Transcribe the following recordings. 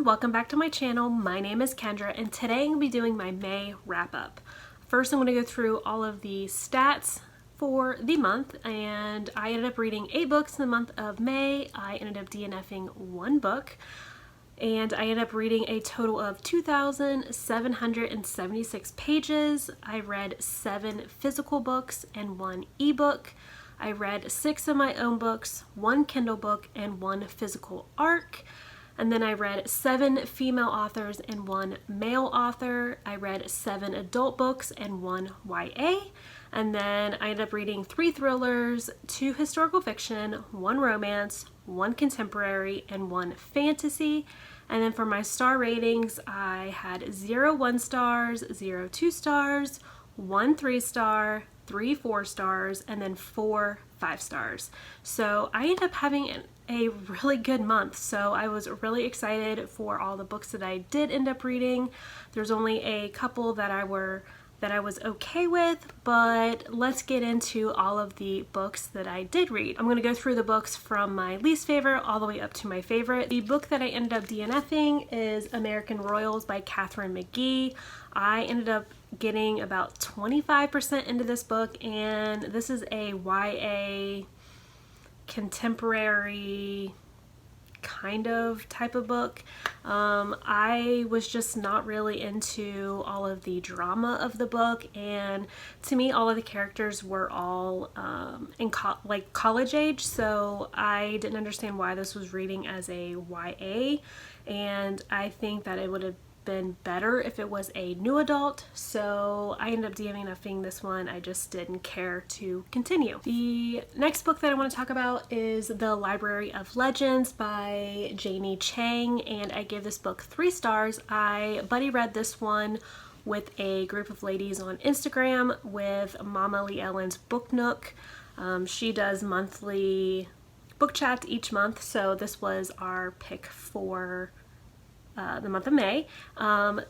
welcome back to my channel. My name is Kendra and today I'm going to be doing my May wrap-up. First I'm going to go through all of the stats for the month, and I ended up reading 8 books in the month of May. I ended up DNFing 1 book, and I ended up reading a total of 2,776 pages. I read 7 physical books and 1 ebook. I read 6 of my own books, 1 Kindle book, and 1 physical ARC. And then I read 7 female authors and 1 male author. I read 7 adult books and 1 YA. And then I ended up reading 3 thrillers, 2 historical fiction, 1 romance, 1 contemporary, and 1 fantasy. And then for my star ratings, I had 0 1 stars, 0 2 stars, 1 3 star, 3 4 stars, and then 4 5 stars. So I ended up having a really good month, so I was really excited for all the books that I did end up reading. There's only a couple that I was okay with, but let's get into all of the books that I did read. I'm going to go through the books from my least favorite all the way up to my favorite. The book that I ended up DNFing is American Royals by Katharine McGee. I ended up getting about 25% into this book, and this is a YA contemporary kind of type of book. I was just not really into all of the drama of the book, and to me all of the characters were all in college age, so I didn't understand why this was reading as a YA, and I think that it would have been better if it was a new adult, so I ended up DNFing this one. I just didn't care to continue. The next book that I want to talk about is The Library of Legends by Janie Chang, and I gave this book 3 stars. I buddy read this one with a group of ladies on Instagram with Mama Lee Ellen's Book Nook. She does monthly book chat each month, so this was our pick for the month of May.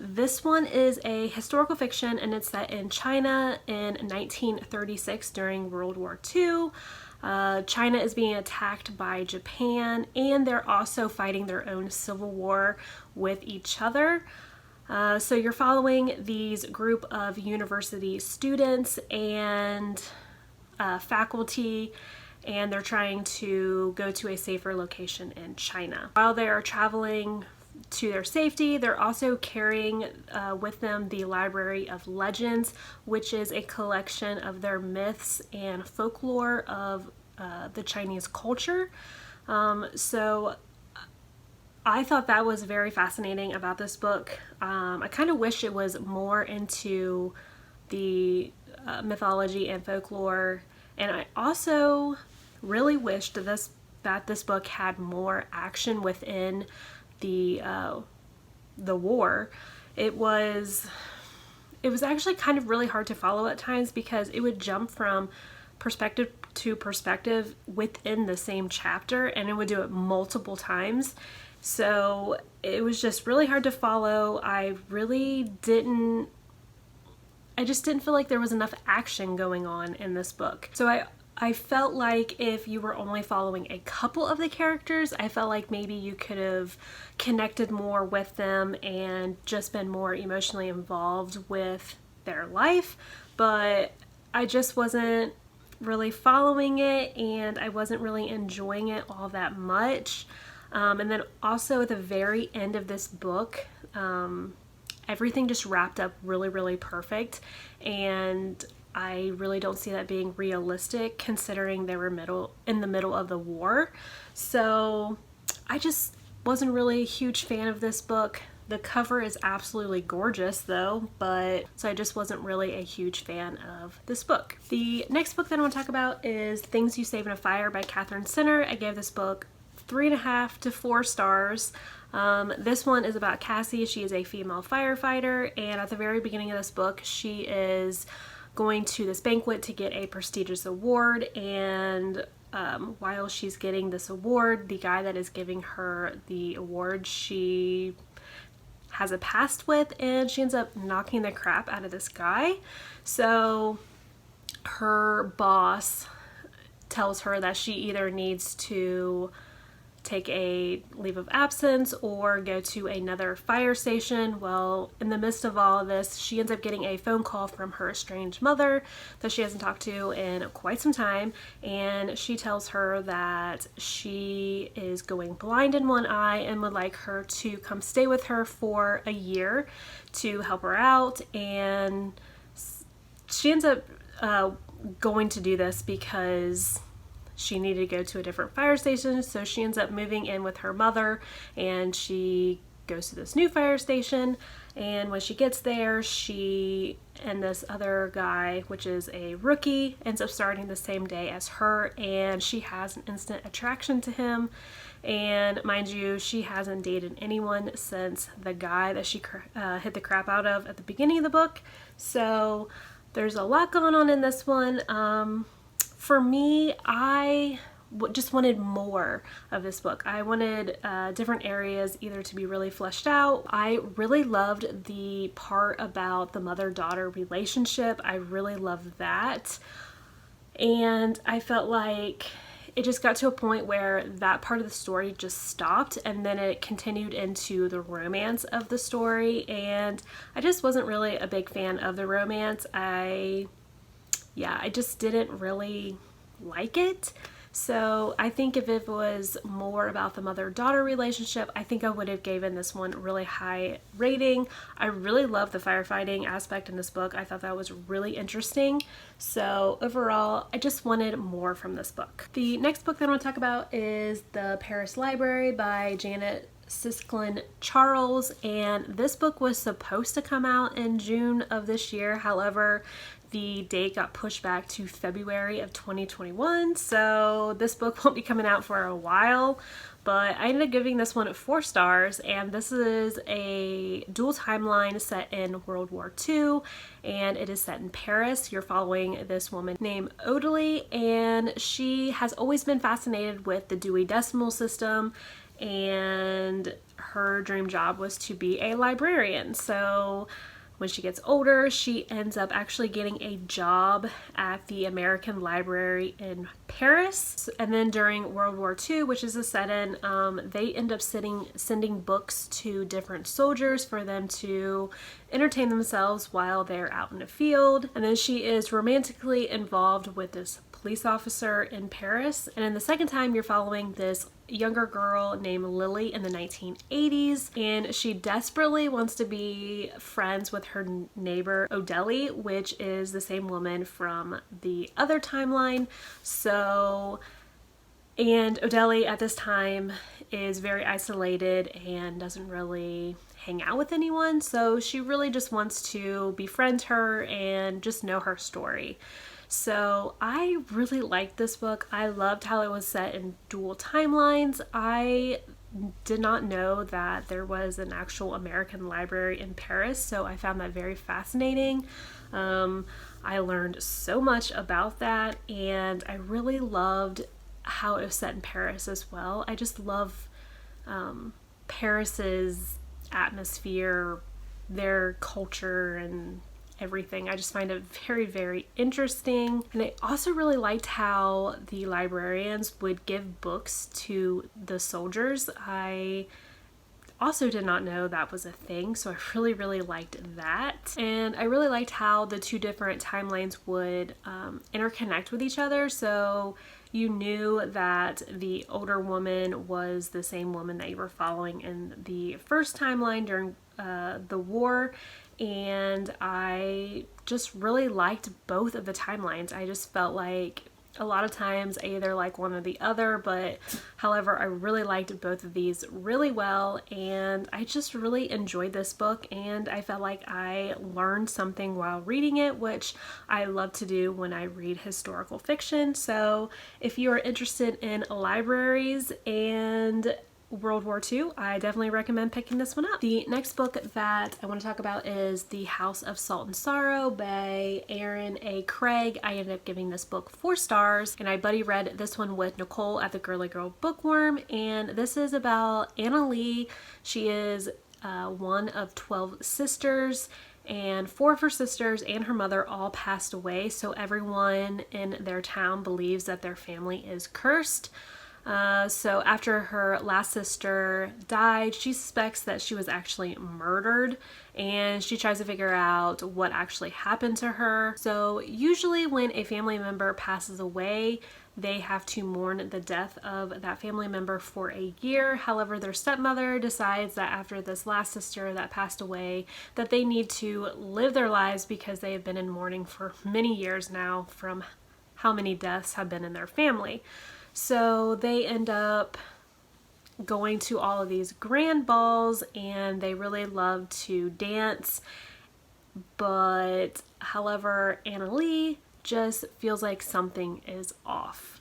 This one is a historical fiction, and it's set in China in 1936 during World War II. China is being attacked by Japan, and they're also fighting their own civil war with each other. So you're following these group of university students and faculty, and they're trying to go to a safer location in China. While they are traveling to their safety, they're also carrying with them the Library of Legends, which is a collection of their myths and folklore of the Chinese culture. So I thought that was very fascinating about this book. I kind of wish it was more into the mythology and folklore, and I also really wished that this book had more action within the war. It was actually kind of really hard to follow at times because it would jump from perspective to perspective within the same chapter, and it would do it multiple times. So it was just really hard to follow. I just didn't feel like there was enough action going on in this book. So I felt like if you were only following a couple of the characters, I felt like maybe you could have connected more with them and just been more emotionally involved with their life, but I just wasn't really following it, and I wasn't really enjoying it all that much. And then also at the very end of this book, everything just wrapped up really, really perfect, and I really don't see that being realistic considering they were in the middle of the war. So I just wasn't really a huge fan of this book. The cover is absolutely gorgeous though, so I just wasn't really a huge fan of this book. The next book that I want to talk about is Things You Save in a Fire by Catherine Sinner. I gave this book 3.5 to 4 stars. This one is about Cassie. She is a female firefighter, and at the very beginning of this book, she is going to this banquet to get a prestigious award, and while she's getting this award, the guy that is giving her the award she has a past with, and she ends up knocking the crap out of this guy. So her boss tells her that she either needs to take a leave of absence or go to another fire station. Well, in the midst of all of this, she ends up getting a phone call from her estranged mother that she hasn't talked to in quite some time, and she tells her that she is going blind in one eye and would like her to come stay with her for a year to help her out. And she ends up going to do this because she needed to go to a different fire station, so she ends up moving in with her mother, and she goes to this new fire station. And when she gets there, she and this other guy, which is a rookie, ends up starting the same day as her, and she has an instant attraction to him. And mind you, she hasn't dated anyone since the guy that she hit the crap out of at the beginning of the book. So there's a lot going on in this one. For me, I just wanted more of this book. I wanted different areas either to be really fleshed out. I really loved the part about the mother-daughter relationship. I really loved that. And I felt like it just got to a point where that part of the story just stopped, and then it continued into the romance of the story, and I just wasn't really a big fan of the romance. I just didn't really like it. So I think if it was more about the mother-daughter relationship, I think I would have given this one a really high rating. I really love the firefighting aspect in this book. I thought that was really interesting. So overall, I just wanted more from this book. The next book that I want to talk about is The Paris Library by Janet Sisklin Charles, and this book was supposed to come out in June of this year. However, the date got pushed back to February of 2021, so this book won't be coming out for a while, but I ended up giving this one 4 stars, and this is a dual timeline set in World War II, and it is set in Paris. You're following this woman named Odalie, and she has always been fascinated with the Dewey Decimal System, and her dream job was to be a librarian. So when she gets older, she ends up actually getting a job at the American Library in Paris. And then during World War II, which is a set-in, they end up sending books to different soldiers for them to entertain themselves while they're out in the field. And then she is romantically involved with this police officer in Paris. And in the second time, you're following this younger girl named Lily in the 1980s, and she desperately wants to be friends with her neighbor Odalie, which is the same woman from the other timeline. And Odalie at this time is very isolated and doesn't really hang out with anyone, so she really just wants to befriend her and just know her story. So I really liked this book. I loved how it was set in dual timelines. I did not know that there was an actual American library in Paris, so I found that very fascinating. I learned so much about that, and I really loved how it was set in Paris as well. I just love Paris's atmosphere, their culture, and everything. I just find it very, very interesting. And I also really liked how the librarians would give books to the soldiers. I also did not know that was a thing, so I really, really liked that. And I really liked how the two different timelines would interconnect with each other. So you knew that the older woman was the same woman that you were following in the first timeline during the war, and I just really liked both of the timelines. I just felt like a lot of times I either like one or the other, but however, I really liked both of these really well, and I just really enjoyed this book, and I felt like I learned something while reading it, which I love to do when I read historical fiction. So if you are interested in libraries and World War II, I definitely recommend picking this one up. The next book that I want to talk about is The House of Salt and Sorrow by Aaron A. Craig. I ended up giving this book 4 stars, and I buddy read this one with Nicole at the Girly Girl Bookworm, and this is about Anna Lee. She is one of 12 sisters, and 4 of her sisters and her mother all passed away, so everyone in their town believes that their family is cursed. So after her last sister died, she suspects that she was actually murdered, and she tries to figure out what actually happened to her. So usually when a family member passes away, they have to mourn the death of that family member for a year. However, their stepmother decides that after this last sister that passed away, that they need to live their lives because they have been in mourning for many years now from how many deaths have been in their family. So they end up going to all of these grand balls, and they really love to dance. But however, Annalee just feels like something is off.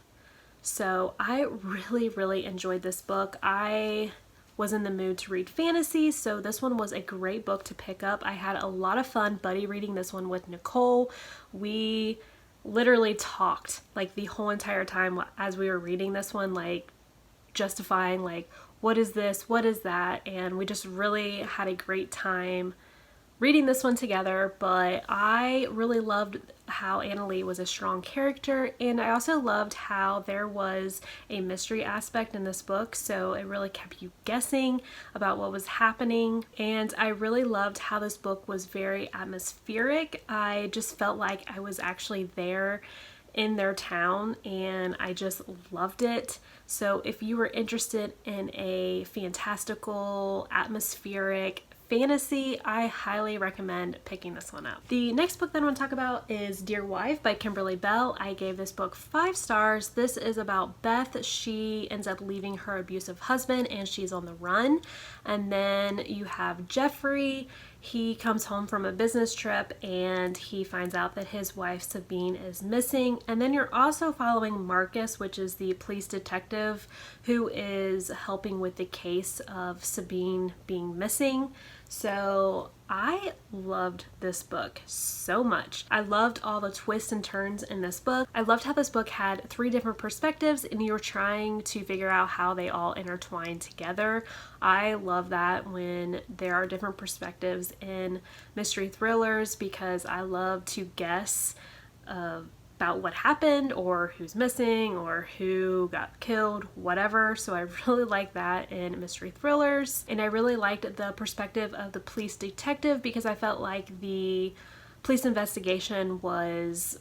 So I really enjoyed this book. I was in the mood to read fantasy, so this one was a great book to pick up. I had a lot of fun buddy reading this one with Nicole. We literally talked like the whole entire time as we were reading this one, like justifying like, what is this, what is that, and we just really had a great time reading this one together. But I really loved how Annalee was a strong character, and I also loved how there was a mystery aspect in this book, so it really kept you guessing about what was happening. And I really loved how this book was very atmospheric. I just felt like I was actually there in their town, and I just loved it. So if you were interested in a fantastical, atmospheric fantasy, I highly recommend picking this one up. The next book that I want to talk about is Dear Wife by Kimberly Bell. I gave this book 5 stars. This is about Beth. She ends up leaving her abusive husband and she's on the run. And then you have Jeffrey. He comes home from a business trip and he finds out that his wife Sabine is missing. And then you're also following Marcus, which is the police detective who is helping with the case of Sabine being missing. So I loved this book so much. I loved all the twists and turns in this book. I loved how this book had 3 different perspectives and you were trying to figure out how they all intertwine together. I love that when there are different perspectives in mystery thrillers, because I love to guess about what happened or who's missing or who got killed, whatever. So I really like that in mystery thrillers. And I really liked the perspective of the police detective because I felt like the police investigation was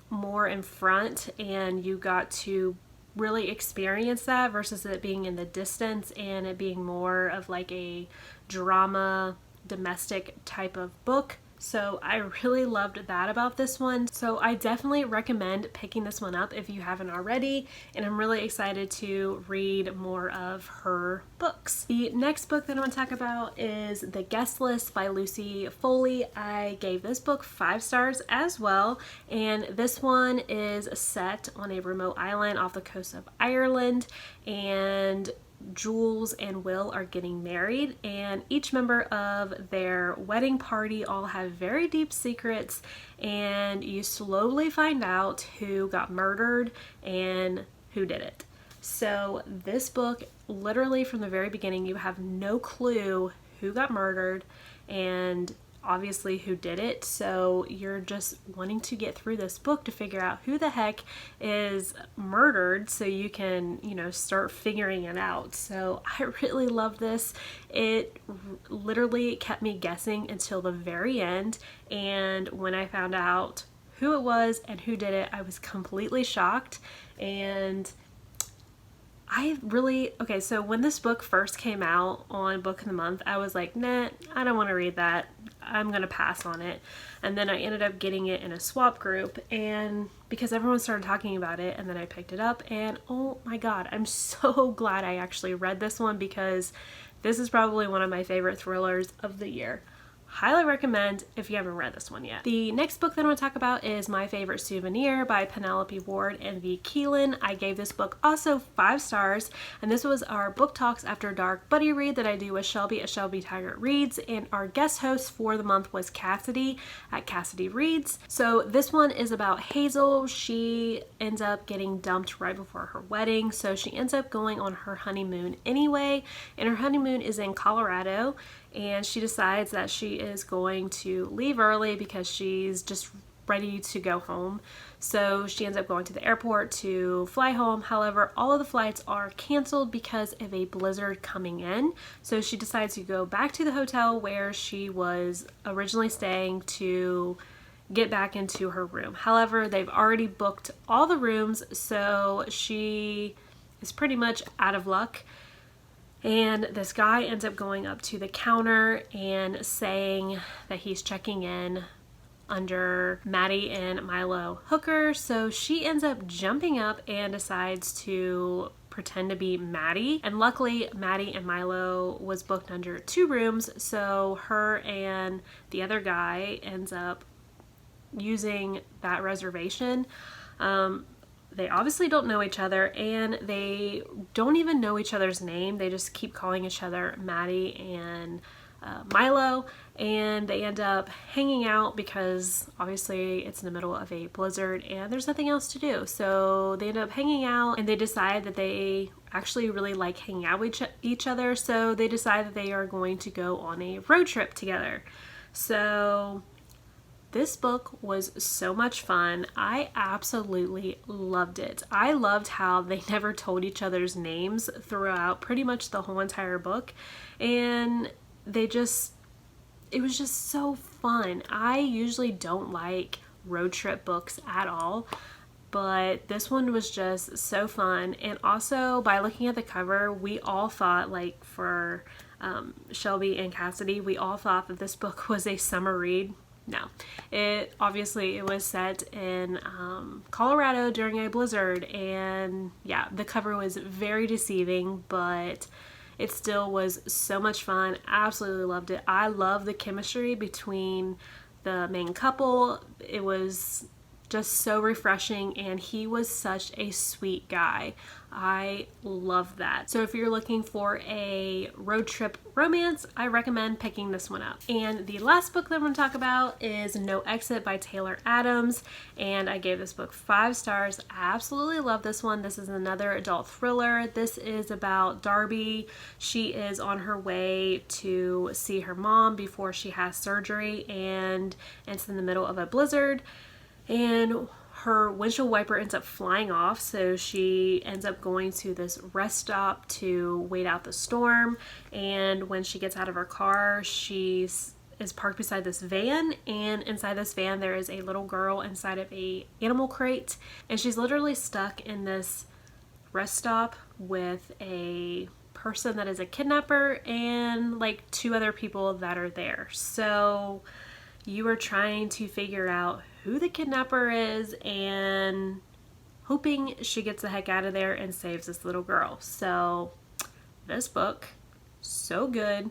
more in front and you got to really experience that versus it being in the distance and it being more of like a drama, domestic type of book. So I really loved that about this one. So I definitely recommend picking this one up if you haven't already, and I'm really excited to read more of her books. The next book that I want to talk about is The Guest List by Lucy Foley. I gave this book 5 stars as well, and this one is set on a remote island off the coast of Ireland, and Jules and Will are getting married, and each member of their wedding party all have very deep secrets, and you slowly find out who got murdered and who did it. So this book, literally from the very beginning, you have no clue who got murdered and obviously who did it, so you're just wanting to get through this book to figure out who the heck is murdered so you can, you know, start figuring it out. So I really love this. It literally kept me guessing until the very end, and when I found out who it was and who did it, I was completely shocked. And okay, so when this book first came out on Book of the Month, I was like, nah, I don't want to read that. I'm going to pass on it. And then I ended up getting it in a swap group, and because everyone started talking about it, and then I picked it up, and oh my god, I'm so glad I actually read this one because this is probably one of my favorite thrillers of the year. Highly recommend if you haven't read this one yet. The next book that I want to talk about is My Favorite Souvenir by Penelope Ward and V. Keelan. I gave this book also 5 stars, and this was our Book Talks After Dark buddy read that I do with Shelby at Shelby Taggart Reads, and our guest host for the month was Cassidy at Cassidy Reads. So this one is about Hazel. She ends up getting dumped right before her wedding, so she ends up going on her honeymoon anyway, and her honeymoon is in Colorado. And she decides that she is going to leave early because she's just ready to go home. So she ends up going to the airport to fly home. However, all of the flights are canceled because of a blizzard coming in. So she decides to go back to the hotel where she was originally staying to get back into her room. However, they've already booked all the rooms, so she is pretty much out of luck. And this guy ends up going up to the counter and saying that he's checking in under Maddie and Milo Hooker. So she ends up jumping up and decides to pretend to be Maddie. And luckily, Maddie and Milo was booked under 2 rooms, so her and the other guy ends up using that reservation. They obviously don't know each other, and they don't even know each other's name. They just keep calling each other Maddie and Milo, and they end up hanging out because obviously it's in the middle of a blizzard and there's nothing else to do. So they end up hanging out, and they decide that they actually really like hanging out with each other. So they decide that they are going to go on a road trip together. So this book was so much fun. I absolutely loved it. I loved how they never told each other's names throughout pretty much the whole entire book, and it was just so fun. I usually don't like road trip books at all, but this one was just so fun. And also, by looking at the cover, we all thought, like for Shelby and Cassidy, we all thought that this book was a summer read. No, it was set in Colorado during a blizzard, and yeah, the cover was very deceiving, but it still was so much fun. Absolutely loved it. I love the chemistry between the main couple. It was just so refreshing, and he was such a sweet guy. I love that. So if you're looking for a road trip romance, I recommend picking this one up. And the last book that I'm going to talk about is No Exit by Taylor Adams, and I gave this book 5 stars. I absolutely love this one. This is another adult thriller. This is about Darby. She is on her way to see her mom before she has surgery, and it's in the middle of a blizzard, and her windshield wiper ends up flying off, so she ends up going to this rest stop to wait out the storm. And when she gets out of her car, she is parked beside this van, and inside this van there is a little girl inside of a animal crate, and she's literally stuck in this rest stop with a person that is a kidnapper and like 2 other people that are there. So you are trying to figure out who the kidnapper is and hoping she gets the heck out of there and saves this little girl. So this book, so good.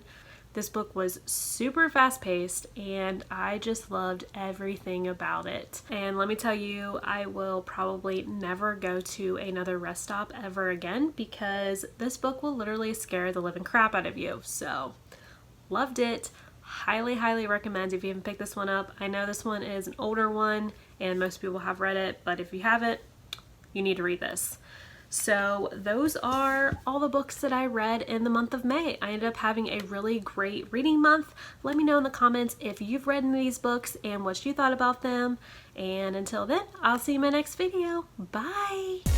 This book was super fast paced, and I just loved everything about it. And let me tell you, I will probably never go to another rest stop ever again, because this book will literally scare the living crap out of you. So loved it. Highly recommend if you haven't picked this one up. I know this one is an older one and most people have read it, but if you haven't, you need to read this. So those are all the books that I read in the month of May. I ended up having a really great reading month. Let me know in the comments if you've read any of these books and what you thought about them. And until then, I'll see you in my next video. Bye!